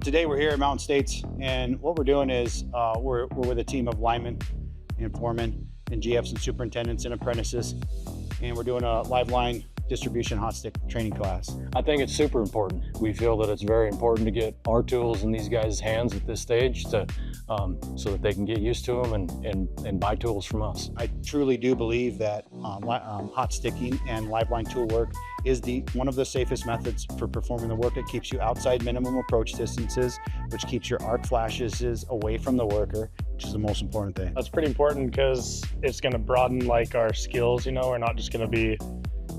Today we're here at Mountain States, and what we're doing is we're with a team of linemen and foremen and GFs and superintendents and apprentices, and we're doing a live line distribution hot stick training class. I think it's super important. We feel that it's very important to get our tools in these guys' hands at this stage so that they can get used to them and buy tools from us. I truly do believe that hot sticking and live line tool work is one of the safest methods for performing the work. It keeps you outside minimum approach distances, which keeps your arc flashes away from the worker, which is the most important thing. That's pretty important because it's going to broaden like our skills. We're not just going to be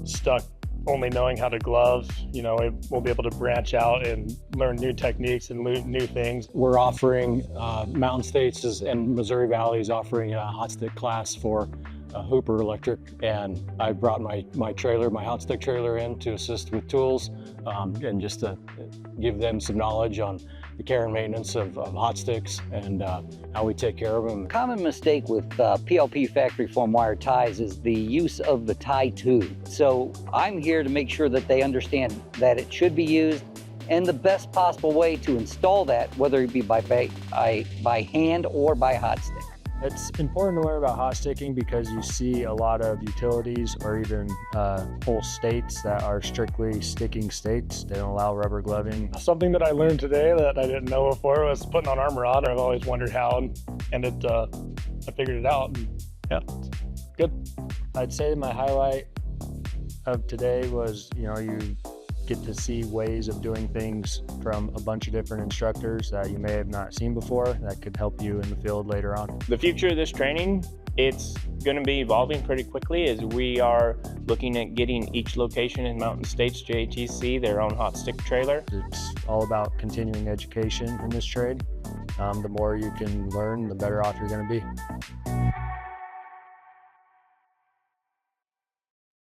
stuck only knowing how to glove. We'll be able to branch out and learn new techniques and new things. We're offering Mountain States and Missouri Valley is offering a hot stick class for Hooper Electric, and I brought my trailer, my hot stick trailer in to assist with tools and just to give them some knowledge on the care and maintenance of hot sticks and how we take care of them. Common mistake with PLP factory form wire ties is the use of the tie tube. So I'm here to make sure that they understand that it should be used and the best possible way to install that, whether it be by hand or by hot stick. It's important to learn about hot sticking because you see a lot of utilities or even whole states that are strictly sticking states. They don't allow rubber gloving. Something that I learned today that I didn't know before was putting on armor on. I've always wondered how, and I figured it out. And yeah, good. I'd say my highlight of today was, you get to see ways of doing things from a bunch of different instructors that you may have not seen before that could help you in the field later on. The future of this training, it's going to be evolving pretty quickly as we are looking at getting each location in Mountain States JATC their own hot stick trailer. It's all about continuing education in this trade. The more you can learn, the better off you're going to be.